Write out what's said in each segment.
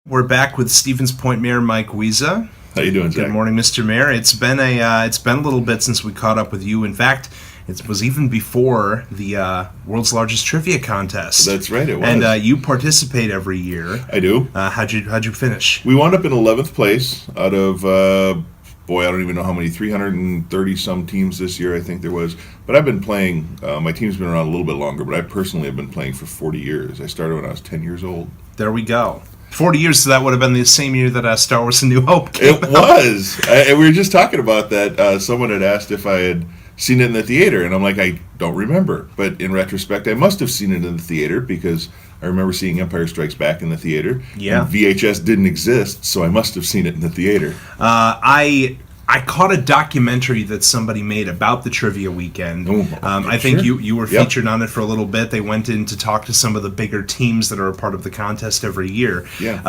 We're back with Stevens Point Mayor Mike Wiza. How you doing, Zach? Good morning, Mr. Mayor. It's been a little bit since we caught up with you. In fact, it was even before the world's largest trivia contest. That's right, it was. And you participate every year. I do. How'd you finish? We wound up in 11th place out of I don't even know how many, 330 some teams this year I think there was. But I've been playing. My team's been around a little bit longer, but I personally have been playing for 40 years. I started when I was 10 years old. There we go. 40 years, so that would have been the same year that Star Wars: A New Hope came out. It was. And we were just talking about that. Someone had asked if I had seen it in the theater, and I'm like, I don't remember. But in retrospect, I must have seen it in the theater because I remember seeing Empire Strikes Back in the theater. Yeah. And VHS didn't exist, so I must have seen it in the theater. I caught a documentary that somebody made about the trivia weekend. I think sure. you were featured on it for a little bit. They went in to talk to some of the bigger teams that are a part of the contest every year. Yeah.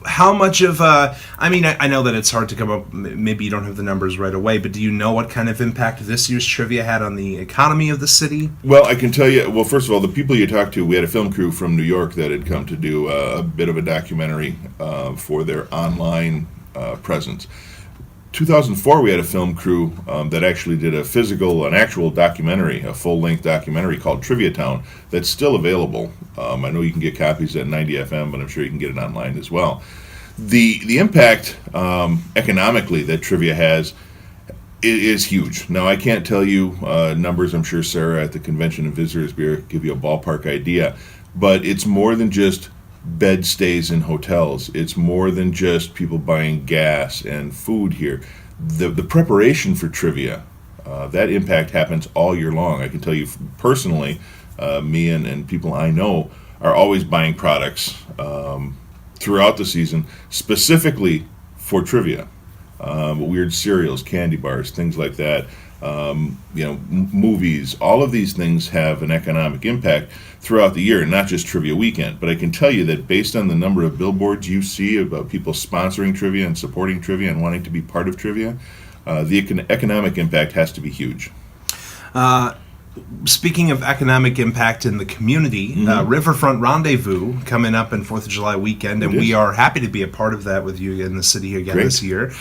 How much of I know that it's hard to come up, maybe you don't have the numbers right away, but do you know what kind of impact this year's trivia had on the economy of the city? Well, I can tell you, well, first of all, the people you talked to, we had a film crew from New York that had come to do a bit of a documentary for their online presence. 2004, we had a film crew that actually did an actual documentary, a full-length documentary called Trivia Town that's still available. I know you can get copies at 90 FM, but I'm sure you can get it online as well. The impact economically that trivia has is huge. Now, I can't tell you numbers. I'm sure Sarah at the Convention and Visitors Bureau give you a ballpark idea, but it's more than just bed stays in hotels. It's more than just people buying gas and food here. The preparation for trivia, that impact happens all year long. I can tell you personally, me and people I know are always buying products throughout the season, specifically for trivia. Weird cereals, candy bars, things like that. Movies, all of these things have an economic impact throughout the year, not just trivia weekend. But I can tell you that based on the number of billboards you see about people sponsoring trivia and supporting trivia and wanting to be part of trivia, the economic impact has to be huge. Speaking of economic impact in the community, Riverfront Rendezvous coming up in 4th of July weekend, and we are happy to be a part of that with you in the city again this year.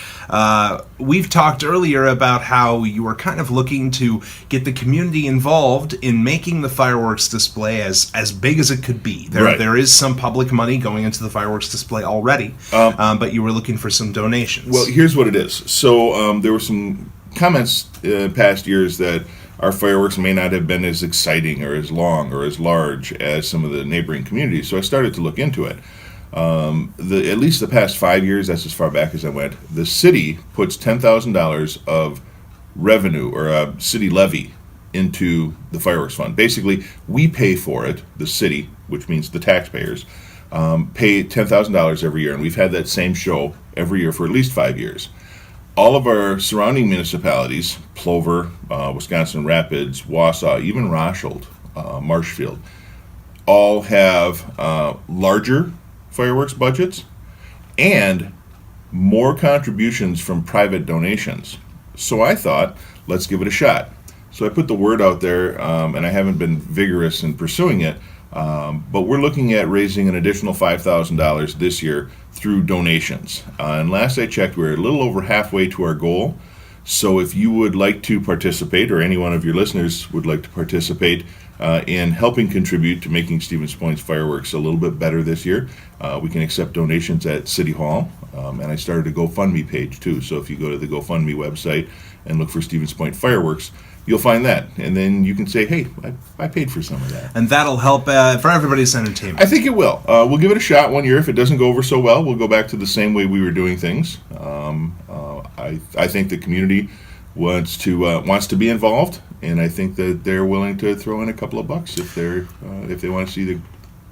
We've talked earlier about how you were kind of looking to get the community involved in making the fireworks display as big as it could be. There is some public money going into the fireworks display already, but you were looking for some donations. Well, here's what it is. So there were some comments in past years that our fireworks may not have been as exciting or as long or as large as some of the neighboring communities. So I started to look into it. At least the past 5 years, that's as far back as I went, the city puts $10,000 of revenue or a city levy into the fireworks fund. Basically, we pay for it, the city, which means the taxpayers, pay $10,000 every year. And we've had that same show every year for at least 5 years. All of our surrounding municipalities, Plover, Wisconsin Rapids, Wausau, even Roshold, Marshfield, all have larger fireworks budgets and more contributions from private donations. So I thought, let's give it a shot. So I put the word out there, and I haven't been vigorous in pursuing it, but we're looking at raising an additional $5,000 this year through donations. And last I checked, we're a little over halfway to our goal. So if you would like to participate, or any one of your listeners would like to participate in helping contribute to making Stevens Point's fireworks a little bit better this year, we can accept donations at City Hall. And I started a GoFundMe page too. So if you go to the GoFundMe website and look for Stevens Point Fireworks, you'll find that. And then you can say, hey, I paid for some of that. And that'll help for everybody's entertainment. I think it will. We'll give it a shot one year. If it doesn't go over so well, we'll go back to the same way we were doing things. I think the community wants to be involved, and I think that they're willing to throw in a couple of bucks if they want to see the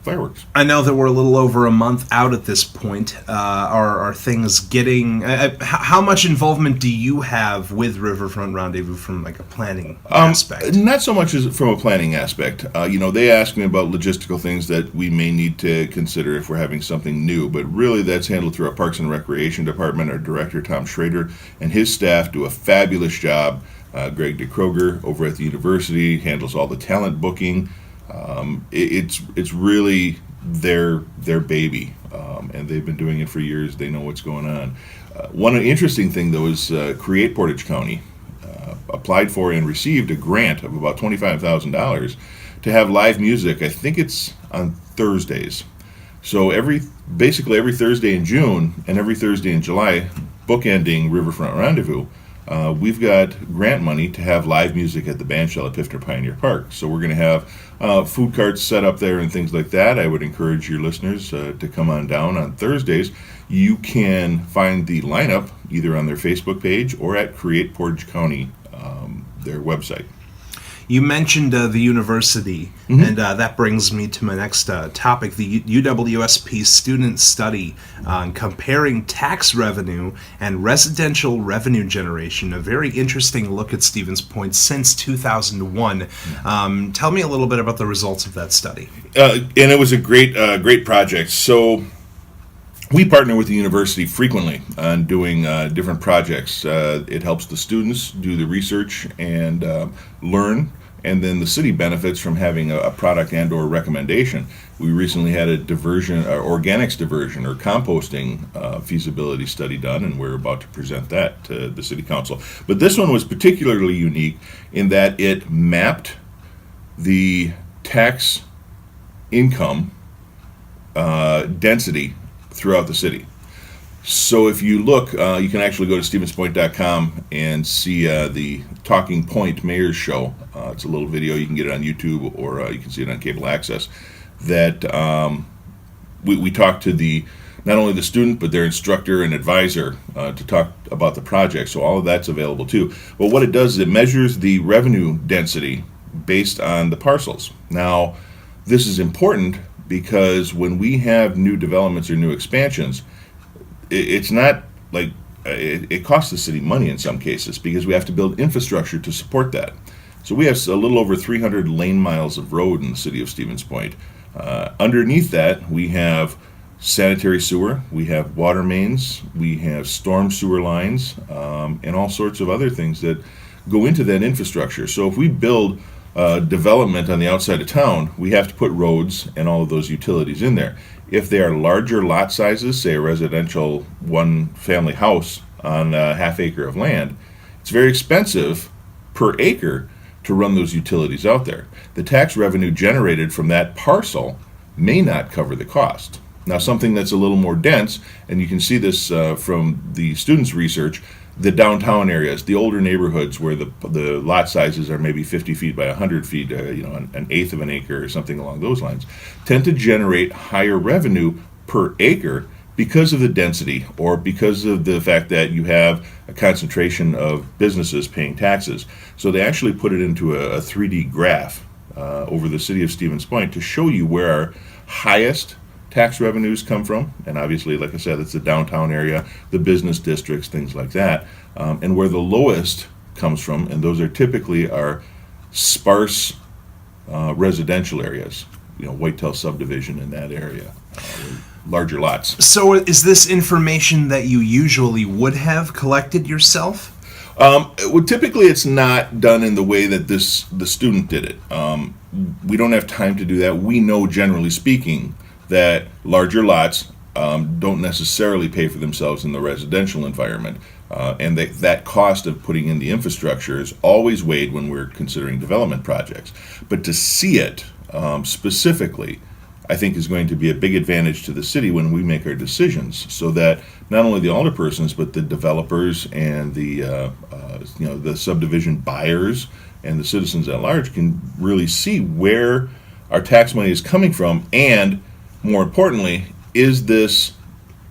fireworks. I know that we're a little over a month out at this point. Are things getting... how much involvement do you have with Riverfront Rendezvous from like a planning aspect? Not so much as from a planning aspect. They ask me about logistical things that we may need to consider if we're having something new, but really that's handled through our Parks and Recreation Department. Our director, Tom Schrader, and his staff do a fabulous job. Greg DeKroger over at the university handles all the talent booking. It's really their baby, and they've been doing it for years. They know what's going on. One interesting thing, though, is Create Portage County applied for and received a grant of about $25,000 to have live music. I think it's on Thursdays. So basically every Thursday in June and every Thursday in July, bookending Riverfront Rendezvous, we've got grant money to have live music at the bandshell at Pifter Pioneer Park. So we're going to have food carts set up there and things like that. I would encourage your listeners to come on down on Thursdays. You can find the lineup either on their Facebook page or at Create Portage County, their website. You mentioned the university, and that brings me to my next topic, the UWSP Student Study on comparing tax revenue and residential revenue generation, a very interesting look at Stevens Point since 2001. Tell me a little bit about the results of that study. And it was a great project. So we partner with the university frequently on doing different projects. It helps the students do the research and learn, and then the city benefits from having a product and or recommendation. We recently had a organics diversion or composting feasibility study done, and we're about to present that to the city council. But this one was particularly unique in that it mapped the tax income density throughout the city. So if you look, you can actually go to stevenspoint.com and see the Talking Point Mayor's Show. It's a little video. You can get it on YouTube, or you can see it on cable access. That we talked to not only the student, but their instructor and advisor to talk about the project. So all of that's available too. But what it does is it measures the revenue density based on the parcels. Now, this is important because when we have new developments or new expansions, it's not like it costs the city money in some cases because we have to build infrastructure to support that. So we have a little over 300 lane miles of road in the city of Stevens Point. Underneath that, we have sanitary sewer, we have water mains, we have storm sewer lines, and all sorts of other things that go into that infrastructure. So if we build development on the outside of town, we have to put roads and all of those utilities in there. If they are larger lot sizes, say a residential one-family house on a half acre of land, it's very expensive per acre to run those utilities out there. The tax revenue generated from that parcel may not cover the cost. Now, something that's a little more dense, and you can see this from the students' research, the downtown areas, the older neighborhoods where the lot sizes are maybe 50 feet by 100 feet, an eighth of an acre or something along those lines, tend to generate higher revenue per acre because of the density or because of the fact that you have a concentration of businesses paying taxes. So they actually put it into a 3D graph over the city of Stevens Point to show you where our highest tax revenues come from, and obviously, like I said, it's the downtown area, the business districts, things like that, and where the lowest comes from, and those are typically our sparse residential areas, Whitetail subdivision in that area, larger lots. So is this information that you usually would have collected yourself? Typically, it's not done in the way that the student did it. We don't have time to do that. We know, generally speaking, that larger lots don't necessarily pay for themselves in the residential environment, and that cost of putting in the infrastructure is always weighed when we're considering development projects. But to see it specifically, I think is going to be a big advantage to the city when we make our decisions, so that not only the alderpersons, but the developers and the subdivision buyers and the citizens at large can really see where our tax money is coming from, and more importantly, is this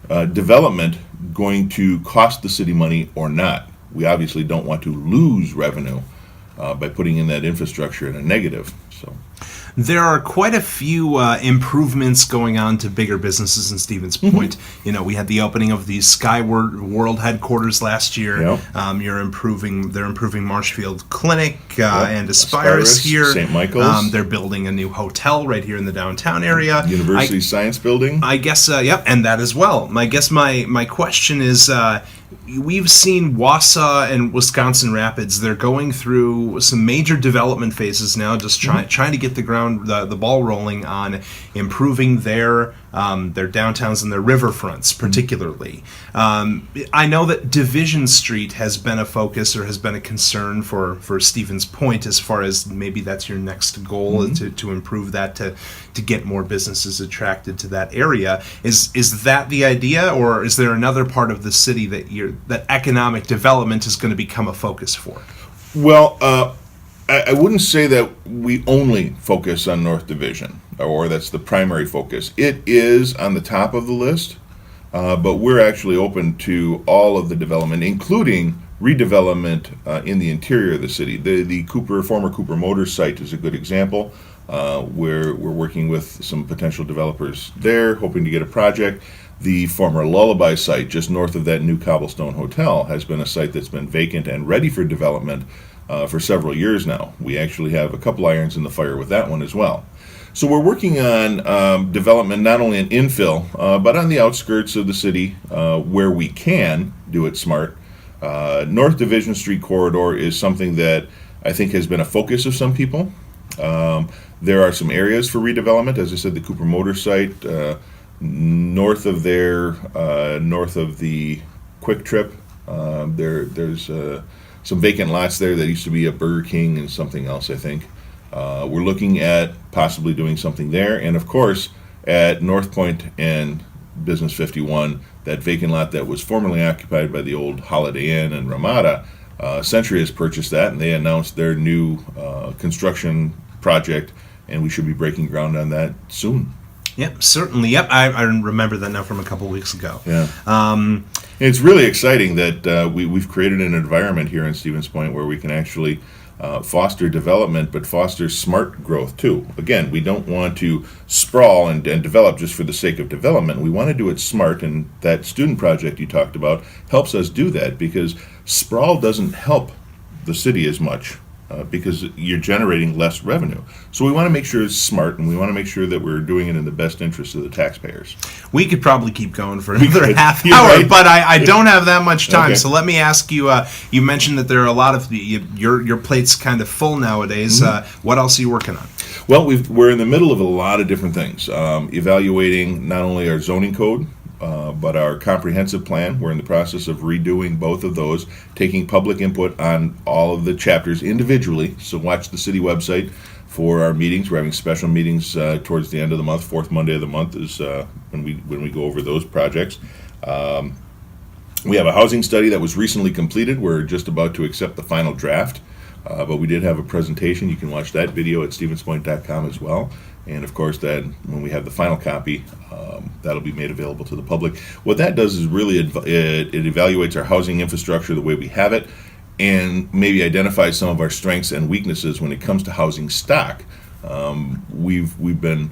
development going to cost the city money or not? We obviously don't want to lose revenue by putting in that infrastructure in a negative. So there are quite a few improvements going on to bigger businesses in Stevens Point. We had the opening of the Skyward World headquarters last year. Yep. They're improving Marshfield Clinic and Aspirus here. St. Michael's. They're building a new hotel right here in the downtown area. University Science Building. I guess, and that as well. I guess my question is, we've seen Wausau and Wisconsin Rapids. They're going through some major development phases now, just trying to get the ball rolling on improving their downtowns and their riverfronts, particularly. I know that Division Street has been a focus or has been a concern for Stevens Point, as far as maybe that's your next goal, to improve that, to get more businesses attracted to that area. Is that the idea, or is there another part of the city that economic development is going to become a focus for? Well, I wouldn't say that we only focus on North Division, or that's the primary focus. It is on the top of the list, but we're actually open to all of the development, including redevelopment in the interior of the city. The former Cooper Motors site is a good example, where we're working with some potential developers there, hoping to get a project. The former Lullaby site, just north of that new Cobblestone Hotel, has been a site that's been vacant and ready for development for several years now. We actually have a couple irons in the fire with that one as well. So we're working on development not only in infill, but on the outskirts of the city where we can do it smart. North Division Street corridor is something that I think has been a focus of some people. There are some areas for redevelopment. As I said, the Cooper Motor site, north of the Quick Trip, there's some vacant lots there that used to be a Burger King and something else, I think. We're looking at possibly doing something there. And of course, at North Point and Business 51, that vacant lot that was formerly occupied by the old Holiday Inn and Ramada, Century has purchased that, and they announced their new construction project, and we should be breaking ground on that soon. Yep, certainly. Yep, I remember that now from a couple weeks ago. Yeah. It's really exciting that we've created an environment here in Stevens Point where we can actually foster development, but foster smart growth too. Again, we don't want to sprawl and develop just for the sake of development. We want to do it smart, and that student project you talked about helps us do that, because sprawl doesn't help the city as much. Because you're generating less revenue. So we want to make sure it's smart, and we want to make sure that we're doing it in the best interest of the taxpayers. We could probably keep going for another half hour, right? But I don't have that much time. Okay. So let me ask you, you mentioned that there are a lot of, your plate's kind of full nowadays. What else are you working on? Well, we're in the middle of a lot of different things. Evaluating not only our zoning code, but our comprehensive plan. We're in the process of redoing both of those, taking public input on all of the chapters individually. So watch the city website for our meetings. We're having special meetings towards the end of the month. Fourth Monday of the month is when we go over those projects. We have a housing study that was recently completed. We're just about to accept the final draft, but we did have a presentation. You can watch that video at stevenspoint.com as well. And of course, then when we have the final copy, that'll be made available to the public. What that does is really it evaluates our housing infrastructure the way we have it, and maybe identifies some of our strengths and weaknesses when it comes to housing stock. We've been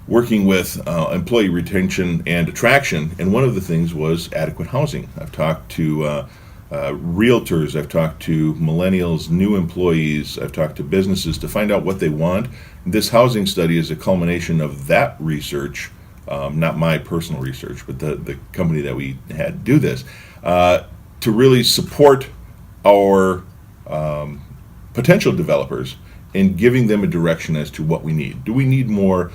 working with employee retention and attraction, and one of the things was adequate housing. I've talked to realtors, I've talked to millennials, new employees, I've talked to businesses to find out what they want. This housing study is a culmination of that research, not my personal research, but the company that we had do this, to really support our potential developers in giving them a direction as to what we need. Do we need more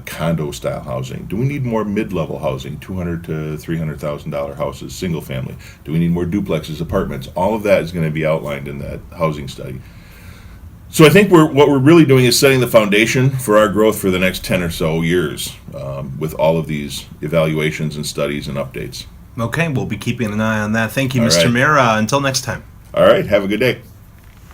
condo-style housing? Do we need more mid-level housing, $200,000 to $300,000 houses, single family? Do we need more duplexes, apartments? All of that is going to be outlined in that housing study. So I think what we're really doing is setting the foundation for our growth for the next 10 or so years with all of these evaluations and studies and updates. Okay, we'll be keeping an eye on that. Thank you, Mr. Mayor. Until next time. All right, have a good day.